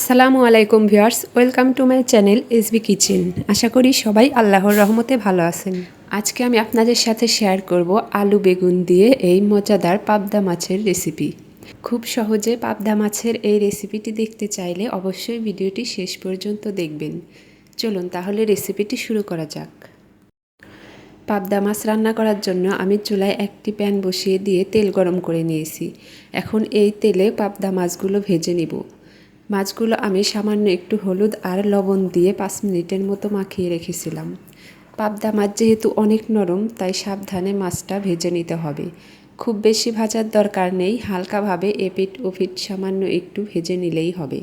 আসসালামু আলাইকুম viewers, welcome to my channel SB kitchen. আশা করি সবাই আল্লাহর রহমতে ভালো আছেন। আজকে আমি আপনাদের সাথে শেয়ার করব আলু বেগুন দিয়ে এই মজাদার পাবদা মাছের রেসিপি। খুব সহজে পাবদা মাছের এই রেসিপিটি দেখতে চাইলে অবশ্যই ভিডিওটি শেষ পর্যন্ত দেখবেন। চলুন তাহলে রেসিপিটি শুরু করা যাক। পাবদা মাছ রান্না করার জন্য আমি চুলায় একটি প্যান বসিয়ে দিয়ে তেল গরম করে নিয়েছি। এখন এই তেলে পাবদা মাছগুলো ভেজে নিব। মাছগুলো আমি সামান্য একটু হলুদ আর লবণ দিয়ে 5 মিনিটের মতো মাখিয়ে রেখেছিলাম। পাবদা মাছ যেহেতু অনেক নরম, তাই সাবধানে মাছটা ভেজে নিতে হবে। খুব বেশি ভাজার দরকার নেই, হালকাভাবে এপিট ওপিট সামান্য একটু ভেজে নিলেই হবে।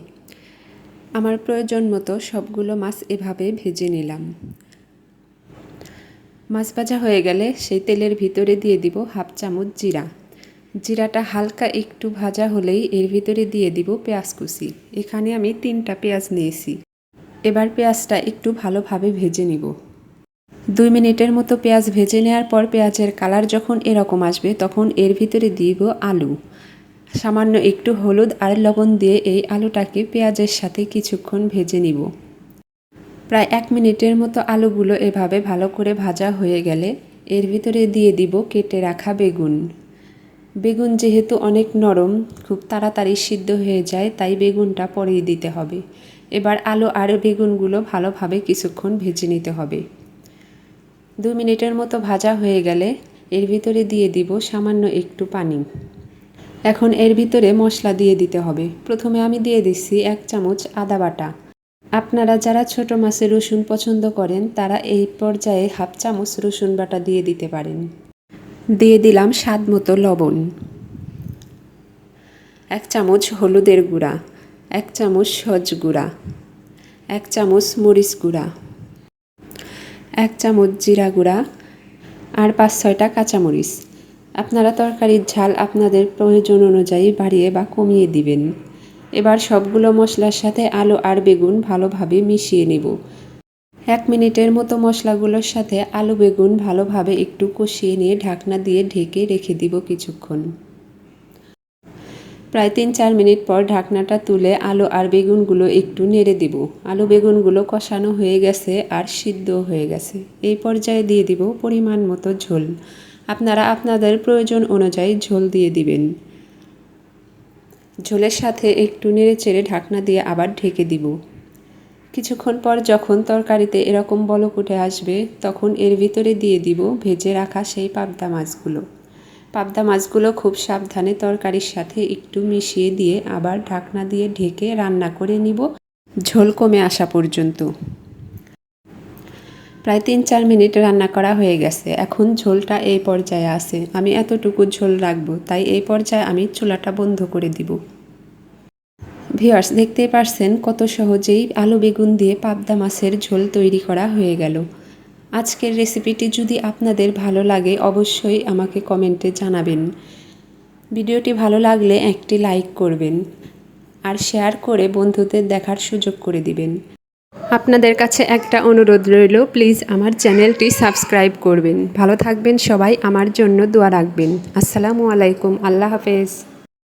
আমার প্রয়োজন মতো সবগুলো মাছ এভাবে ভেজে নিলাম। মাছ ভাজা হয়ে গেলে সেই তেলের ভিতরে দিয়ে দিব 1/2 চামচ জিরা। জিরাটা হালকা একটু ভাজা হলেই এর ভিতরে দিয়ে দিব পেঁয়াজ কুচি। এখানে আমি 3টা পেঁয়াজ নিয়েছি। এবার পেঁয়াজটা একটু ভালোভাবে ভেজে নিব। 2 মিনিটের মতো পেঁয়াজ ভেজে নেওয়ার পর পেঁয়াজের কালার যখন এরকম আসবে তখন এর ভিতরে দিব আলু। সামান্য একটু হলুদ আর লবণ দিয়ে এই আলুটাকে পেঁয়াজের সাথে কিছুক্ষণ ভেজে নিব। প্রায় 1 মিনিটের মতো আলুগুলো এভাবে ভালো করে ভাজা হয়ে গেলে এর ভিতরে দিয়ে দিব কেটে রাখা বেগুন। বেগুন যেহেতু অনেক নরম, খুব তাড়াতাড়ি সিদ্ধ হয়ে যায়, তাই বেগুনটা পরেই দিতে হবে। এবার আলু আর বেগুনগুলো ভালোভাবে কিছুক্ষণ ভেজে নিতে হবে। 2 মিনিটের মতো ভাজা হয়ে গেলে এর ভিতরে দিয়ে দিব সামান্য একটু পানি। এখন এর ভিতরে মশলা দিয়ে দিতে হবে। প্রথমে আমি দিয়ে দিচ্ছি 1 চামচ আদা বাটা। আপনারা যারা ছোট মাছে রসুন পছন্দ করেন তারা এই পর্যায়ে 1/2 চামচ রসুন বাটা দিয়ে দিতে পারেন। দিয়ে দিলাম স্বাদ মতো লবণ, 1 চামচ হলুদের গুঁড়া, 1 চামচ সজ গুঁড়া, 1 চামচ মরিচ গুঁড়া, 1 চামচ জিরা গুঁড়া আর 5-6টা কাঁচামরিচ। আপনারা তরকারির ঝাল আপনাদের প্রয়োজন অনুযায়ী বাড়িয়ে বা কমিয়ে দিবেন। এবার সবগুলো মশলার সাথে আলু আর বেগুন ভালোভাবে মিশিয়ে নেব। 1 মিনিটের মতো মশলাগুলোর সাথে আলু বেগুন ভালোভাবে একটু কষিয়ে নিয়ে ঢাকনা দিয়ে ঢেকে রেখে দিব কিছুক্ষণ। প্রায় 3-4 মিনিট পর ঢাকনাটা তুলে আলু আর বেগুনগুলো একটু নেড়ে দিব। আলু বেগুনগুলো কষানো হয়ে গেছে আর সিদ্ধ হয়ে গেছে। এই পর্যায়ে দিয়ে দিব পরিমাণ মতো ঝোল। আপনারা আপনাদের প্রয়োজন অনুযায়ী ঝোল দিয়ে দিবেন। ঝোলের সাথে একটু নেড়ে চেড়ে ঢাকনা দিয়ে আবার ঢেকে দিব। কিছুক্ষণ পর যখন তরকারিতে এরকম বলক উঠে আসবে তখন এর ভিতরে দিয়ে দিব ভেজে রাখা সেই পাবদা মাছগুলো। পাবদা মাছগুলো খুব সাবধানে তরকারির সাথে একটু মিশিয়ে দিয়ে আবার ঢাকনা দিয়ে ঢেকে রান্না করে নিব ঝোল কমে আসা পর্যন্ত। প্রায় 3-4 মিনিট রান্না করা হয়ে গেছে। এখন ঝোলটা এই পর্যায়ে আছে। আমি এতটুকু ঝোল রাখবো, তাই এই পর্যায়ে আমি চুলাটা বন্ধ করে দিব। ভিউয়ার্স, দেখতেই পারছেন কত সহজেই আলু বেগুন দিয়ে পাবদা মাছের ঝোল তৈরি করা হয়ে গেল। আজকের রেসিপিটি যদি আপনাদের ভালো লাগে অবশ্যই আমাকে কমেন্টে জানাবেন। ভিডিওটি ভালো লাগলে একটি লাইক করবেন আর শেয়ার করে বন্ধুদের দেখার সুযোগ করে দিবেন। আপনাদের কাছে একটা অনুরোধ রইল, প্লিজ আমার চ্যানেলটি সাবস্ক্রাইব করবেন। ভালো থাকবেন সবাই, আমার জন্য দোয়া রাখবেন। আসসালামু আলাইকুম, আল্লাহ হাফেজ।